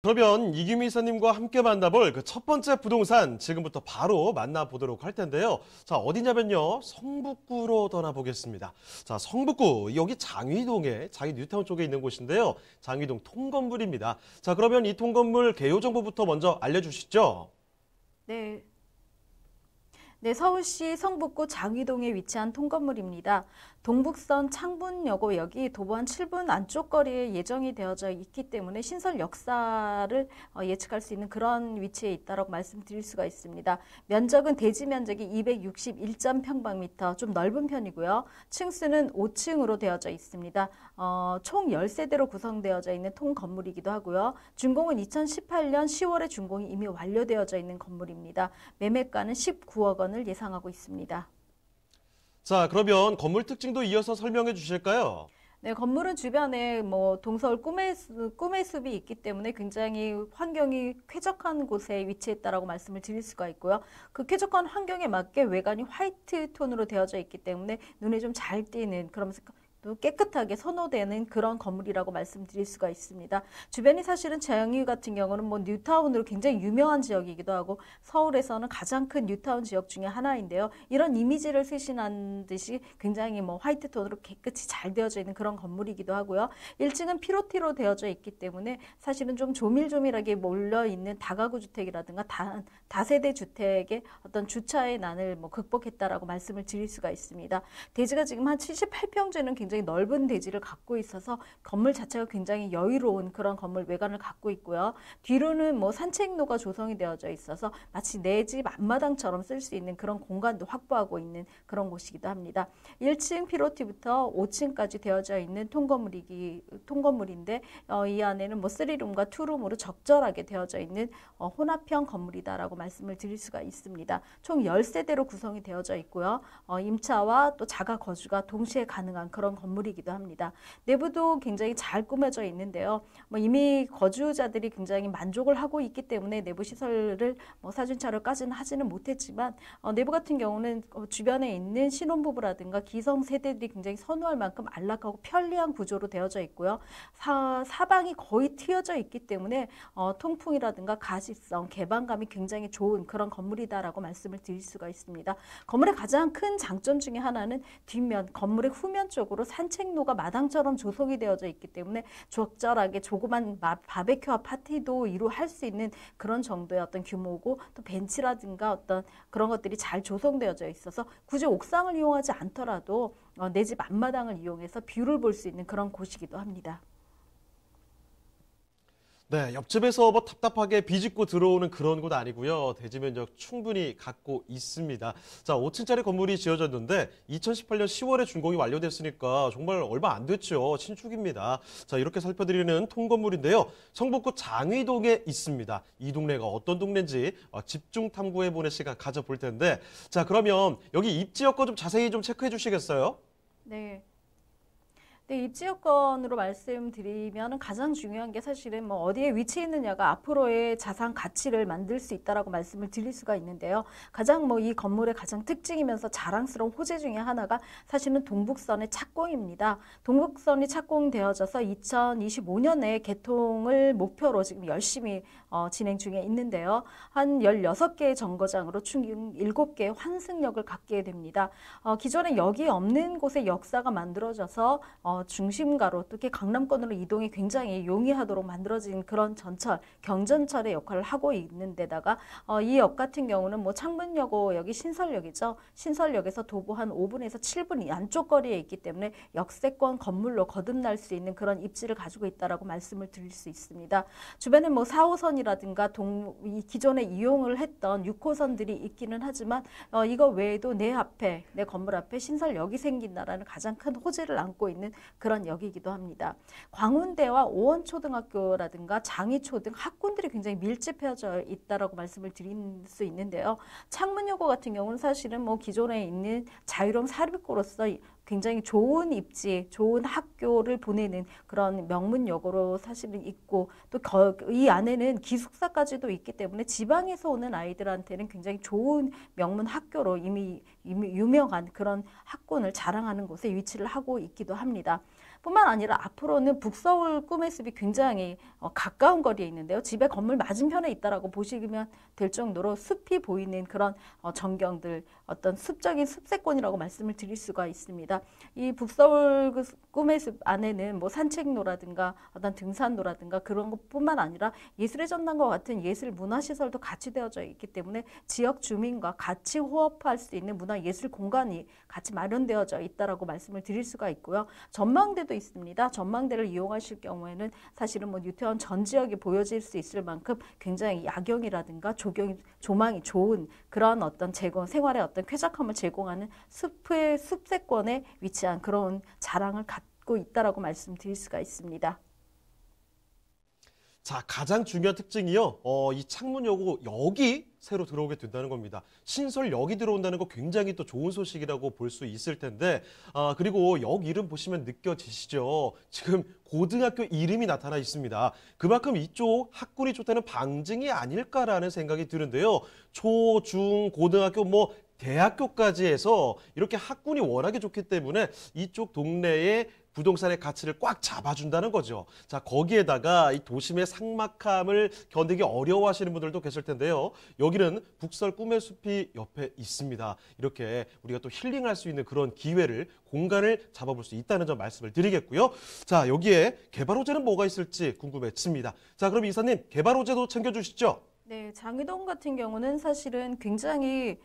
그러면 이규미 이사님과 함께 만나볼 그 첫 번째 부동산 지금부터 바로 만나보도록 할 텐데요. 자, 어디냐면요. 성북구로 떠나보겠습니다. 자, 성북구 여기 장위동에 장위 뉴타운 쪽에 있는 곳인데요. 장위동 통건물입니다. 자, 그러면 이 통건물 개요 정보부터 먼저 알려주시죠. 네. 네, 서울시 성북구 장위동에 위치한 통건물입니다. 동북선 창문여고역이 도보한 7분 안쪽 거리에 예정이 되어져 있기 때문에 신설 역사를 예측할 수 있는 그런 위치에 있다고 말씀드릴 수가 있습니다. 면적은 대지 면적이 261.평방미터, 좀 넓은 편이고요. 층수는 5층으로 되어져 있습니다. 총 10세대로 구성되어져 있는 통건물이기도 하고요. 준공은 2018년 10월에 준공이 이미 완료되어져 있는 건물입니다. 매매가는 19억 원을 예상하고 있습니다. 자, 그러면 건물 특징도 이어서 설명해 주실까요? 네, 건물은 주변에 동서울 꿈의 숲이 있기 때문에 굉장히 환경이 쾌적한 곳에 위치했다라고 말씀을 드릴 수가 있고요. 그 쾌적한 환경에 맞게 외관이 화이트 톤으로 되어져 있기 때문에 눈에 좀 잘 띄는, 그러면서 또 깨끗하게 선호되는 그런 건물이라고 말씀드릴 수가 있습니다. 주변이 사실은 장위 같은 경우는 뉴타운으로 굉장히 유명한 지역이기도 하고 서울에서는 가장 큰 뉴타운 지역 중에 하나인데요. 이런 이미지를 쇄신한 듯이 굉장히 화이트 톤으로 깨끗이 잘 되어져 있는 그런 건물이기도 하고요. 1층은 피로티로 되어져 있기 때문에 사실은 좀 조밀조밀하게 몰려 있는 다가구 주택이라든가 다세대 주택의 어떤 주차의 난을 극복했다라고 말씀을 드릴 수가 있습니다. 대지가 지금 한 78평째는 굉장히 넓은 대지를 갖고 있어서 건물 자체가 굉장히 여유로운 그런 건물 외관을 갖고 있고요. 뒤로는 산책로가 조성이 되어져 있어서 마치 내 집 앞마당처럼 쓸 수 있는 그런 공간도 확보하고 있는 그런 곳이기도 합니다. 1층 피로티부터 5층까지 되어져 있는 통건물인데 이 안에는 3룸과 2룸으로 적절하게 되어져 있는 혼합형 건물이다라고 말씀을 드릴 수가 있습니다. 총 10세대로 구성이 되어져 있고요. 임차와 또 자가 거주가 동시에 가능한 그런 건물이기도 합니다. 내부도 굉장히 잘 꾸며져 있는데요. 이미 거주자들이 굉장히 만족을 하고 있기 때문에 내부 시설을 사진 촬영까지는 하지는 못했지만 내부 같은 경우는 주변에 있는 신혼부부라든가 기성 세대들이 굉장히 선호할 만큼 안락하고 편리한 구조로 되어져 있고요. 사방이 거의 트여져 있기 때문에 통풍이라든가 가시성, 개방감이 굉장히 좋은 그런 건물이다라고 말씀을 드릴 수가 있습니다. 건물의 가장 큰 장점 중에 하나는 뒷면, 건물의 후면 쪽으로 산책로가 마당처럼 조성이 되어져 있기 때문에 적절하게 조그만 바베큐와 파티도 할 수 있는 그런 정도의 어떤 규모고, 또 벤치라든가 어떤 그런 것들이 잘 조성되어져 있어서 굳이 옥상을 이용하지 않더라도 내 집 앞마당을 이용해서 뷰를 볼 수 있는 그런 곳이기도 합니다. 네, 옆집에서 답답하게 비집고 들어오는 그런 곳 아니고요. 대지 면적 충분히 갖고 있습니다. 자, 5층짜리 건물이 지어졌는데 2018년 10월에 준공이 완료됐으니까 정말 얼마 안 됐죠. 신축입니다. 자, 이렇게 살펴드리는 통건물인데요. 성북구 장위동에 있습니다. 이 동네가 어떤 동네인지 집중 탐구해보는 시간 가져볼 텐데, 자, 그러면 여기 입지 여건 좀 자세히 좀 체크해 주시겠어요? 네. 네, 입지 여건으로 말씀드리면 가장 중요한 게 사실은 어디에 위치해 있느냐가 앞으로의 자산 가치를 만들 수 있다라고 말씀을 드릴 수가 있는데요. 가장 이 건물의 가장 특징이면서 자랑스러운 호재 중에 하나가 사실은 동북선의 착공입니다. 동북선이 착공되어져서 2025년에 개통을 목표로 지금 열심히 진행 중에 있는데요. 한 16개의 정거장으로 총 7개의 환승역을 갖게 됩니다. 기존에 역이 없는 곳에 역사가 만들어져서 중심가로 특히 강남권으로 이동이 굉장히 용이하도록 만들어진 그런 전철, 경전철의 역할을 하고 있는 데다가 이 역 같은 경우는 창문여고 역이 신설역이죠. 신설역에서 도보 한 5분에서 7분 안쪽 거리에 있기 때문에 역세권 건물로 거듭날 수 있는 그런 입지를 가지고 있다라고 말씀을 드릴 수 있습니다. 주변에 4호선이라든가 기존에 이용을 했던 6호선들이 있기는 하지만 이거 외에도 내 건물 앞에 신설역이 생긴다라는 가장 큰 호재를 안고 있는 그런 역이기도 합니다. 광운대와 오원초등학교라든가 장이초 등 학군들이 굉장히 밀집해져 있다라고 말씀을 드릴 수 있는데요. 창문여고 같은 경우는 사실은 기존에 있는 자유로운 사립고로서 굉장히 좋은 입지, 좋은 학교를 보내는 그런 명문여고로 사실은 있고, 또 이 안에는 기숙사까지도 있기 때문에 지방에서 오는 아이들한테는 굉장히 좋은 명문 학교로 이미 유명한 그런 학군을 자랑하는 곳에 위치를 하고 있기도 합니다. 뿐만 아니라 앞으로는 북서울 꿈의 숲이 굉장히 가까운 거리에 있는데요. 집에 건물 맞은편에 있다라고 보시면 될 정도로 숲이 보이는 그런 전경들, 어떤 숲적인 숲세권이라고 말씀을 드릴 수가 있습니다. 이 북서울 그 꿈의 숲 안에는 뭐 산책로라든가 어떤 등산로라든가 그런 것뿐만 아니라 예술의 전당과 같은 예술 문화시설도 같이 되어져 있기 때문에 지역 주민과 같이 호흡할 수 있는 문화예술 공간이 같이 마련되어져 있다라고 말씀을 드릴 수가 있고요. 전망대도 있습니다. 전망대를 이용하실 경우에는 사실은 뭐 뉴타운 전 지역이 보여질 수 있을 만큼 굉장히 야경이라든가 조망이 좋은 그런 어떤 생활의 어떤 쾌적함을 제공하는 숲세권에 위치한 그런 자랑을 갖고 있다라고 말씀드릴 수가 있습니다. 자, 가장 중요한 특징이요. 이 창문여고 역이 새로 들어오게 된다는 겁니다. 신설역이 들어온다는 거 굉장히 또 좋은 소식이라고 볼 수 있을 텐데, 그리고 역 이름 보시면 느껴지시죠? 지금 고등학교 이름이 나타나 있습니다. 그만큼 이쪽 학군이 좋다는 방증이 아닐까라는 생각이 드는데요. 초, 중, 고등학교 뭐 대학교까지 해서 이렇게 학군이 워낙에 좋기 때문에 이쪽 동네에 부동산의 가치를 꽉 잡아준다는 거죠. 자, 거기에다가 이 도심의 삭막함을 견디기 어려워하시는 분들도 계실 텐데요. 여기는 북설 꿈의 숲이 옆에 있습니다. 이렇게 우리가 또 힐링할 수 있는 그런 기회를, 공간을 잡아볼 수 있다는 점 말씀을 드리겠고요. 자, 여기에 개발 호재는 뭐가 있을지 궁금해집니다. 자, 그럼 이사님, 개발 호재도 챙겨주시죠. 네, 장위동 같은 경우는 사실은 굉장히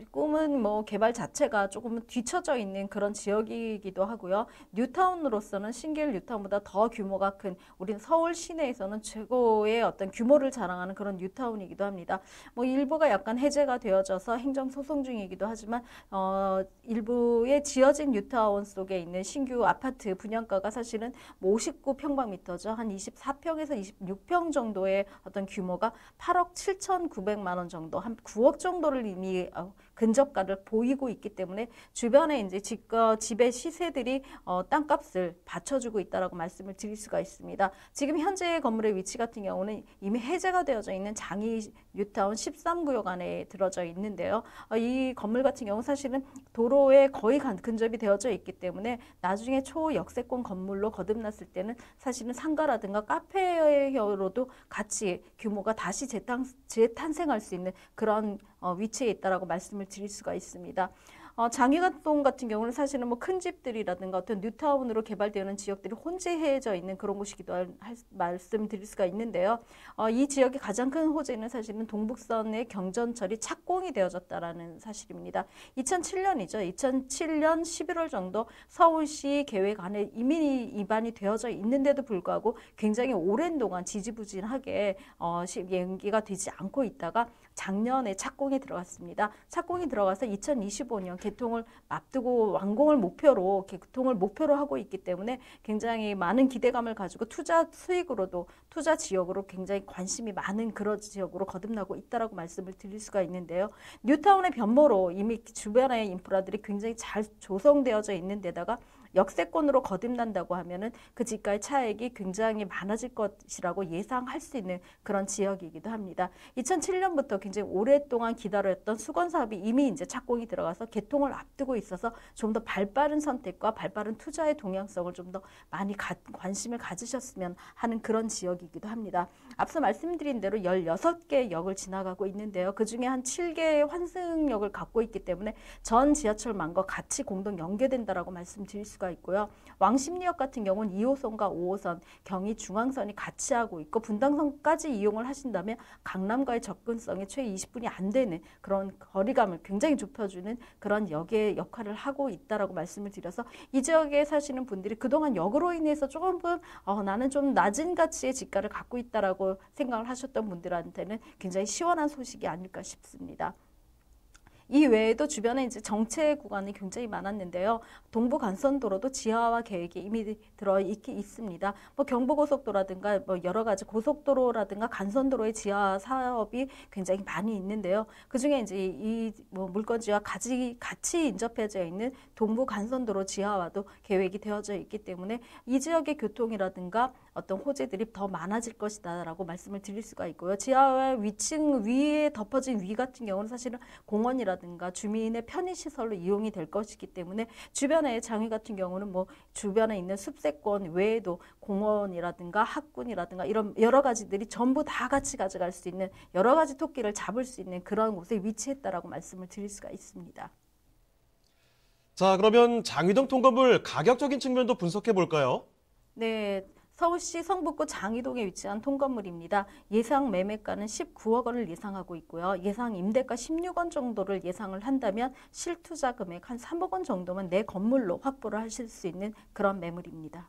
꿈은 뭐 개발 자체가 조금 뒤처져 있는 그런 지역이기도 하고요. 뉴타운으로서는 신길 뉴타운보다 더 규모가 큰 우리는 서울 시내에서는 최고의 어떤 규모를 자랑하는 그런 뉴타운이기도 합니다. 뭐 일부가 약간 해제가 되어져서 행정 소송 중이기도 하지만 일부의 지어진 뉴타운 속에 있는 신규 아파트 분양가가 사실은 뭐 59평방미터죠. 한 24평에서 26평 정도의 어떤 규모가 8억 7,900만 원 정도, 한 9억 정도를 이미 근접가를 보이고 있기 때문에 주변에 이제 집의 시세들이 땅값을 받쳐주고 있다라고 말씀을 드릴 수가 있습니다. 지금 현재 건물의 위치 같은 경우는 이미 해제가 되어져 있는 장이 뉴타운 13구역 안에 들어져 있는데요. 이 건물 같은 경우 사실은 도로에 거의 근접이 되어져 있기 때문에 나중에 초역세권 건물로 거듭났을 때는 사실은 상가라든가 카페로도 같이 규모가 다시 재탄생할 수 있는 그런 위치에 있다라고 말씀을 드릴 수가 있습니다. 장위동 같은 경우는 사실은 뭐 큰 집들이라든가 어떤 뉴타운으로 개발되는 지역들이 혼재해져 있는 그런 곳이기도 말씀드릴 수가 있는데요. 이 지역의 가장 큰 호재는 사실은 동북선의 경전철이 착공이 되어졌다라는 사실입니다. 2007년이죠. 2007년 11월 정도 서울시 계획안에 이미 입안이 되어져 있는데도 불구하고 굉장히 오랜 동안 지지부진하게 연기가 되지 않고 있다가 작년에 착공이 들어갔습니다. 착공이 들어가서 2025년 개통을 앞두고 완공을 목표로 개통을 목표로 하고 있기 때문에 굉장히 많은 기대감을 가지고 투자 수익으로도 투자 지역으로 굉장히 관심이 많은 그런 지역으로 거듭나고 있다라고 말씀을 드릴 수가 있는데요. 뉴타운의 변모로 이미 주변의 인프라들이 굉장히 잘 조성되어져 있는 데다가 역세권으로 거듭난다고 하면은 그 집가의 차액이 굉장히 많아질 것이라고 예상할 수 있는 그런 지역이기도 합니다. 2007년부터 굉장히 오랫동안 기다렸던 수건 사업이 이미 이제 착공이 들어가서 개통을 앞두고 있어서 좀 더 발빠른 선택과 발빠른 투자의 동향성을 좀 더 많이 관심을 가지셨으면 하는 그런 지역이기도 합니다. 앞서 말씀드린 대로 16개 역을 지나가고 있는데요. 그중에 한 7개의 환승역을 갖고 있기 때문에 전 지하철망과 같이 공동 연계된다라고 말씀드릴 수가 있고요. 왕십리역 같은 경우는 2호선과 5호선, 경의중앙선이 같이 하고 있고 분당선까지 이용을 하신다면 강남과의 접근성이 최 20분이 안 되는 그런 거리감을 굉장히 좁혀주는 그런 역의 역할을 하고 있다라고 말씀을 드려서 이 지역에 사시는 분들이 그동안 역으로 인해서 조금 나는 좀 낮은 가치의 집가를 갖고 있다라고 생각을 하셨던 분들한테는 굉장히 시원한 소식이 아닐까 싶습니다. 이 외에도 주변에 이제 정체 구간이 굉장히 많았는데요. 동부간선도로도 지하화 계획이 이미 들어 있습니다. 뭐 경부고속도라든가 뭐 여러 가지 고속도로라든가 간선도로의 지하화 사업이 굉장히 많이 있는데요. 그 중에 이제 이 뭐 물건지와 같이 인접해져 있는 동부간선도로 지하화도 계획이 되어져 있기 때문에 이 지역의 교통이라든가 어떤 호재들이 더 많아질 것이다라고 말씀을 드릴 수가 있고요. 지하와 위층 위에 덮어진 위 같은 경우는 사실은 공원이라든가 주민의 편의시설로 이용이 될 것이기 때문에 주변의 장위 같은 경우는 뭐 주변에 있는 숲세권 외에도 공원이라든가 학군이라든가 이런 여러 가지들이 전부 다 같이 가져갈 수 있는 여러 가지 토끼를 잡을 수 있는 그런 곳에 위치했다라고 말씀을 드릴 수가 있습니다. 자, 그러면 장위동 통건물 가격적인 측면도 분석해 볼까요? 네, 서울시 성북구 장이동에 위치한 통건물입니다. 예상 매매가는 19억 원을 예상하고 있고요. 예상 임대가 16원 정도를 예상을 한다면 실투자 금액 한 3억 원 정도면 내 건물로 확보를 하실 수 있는 그런 매물입니다.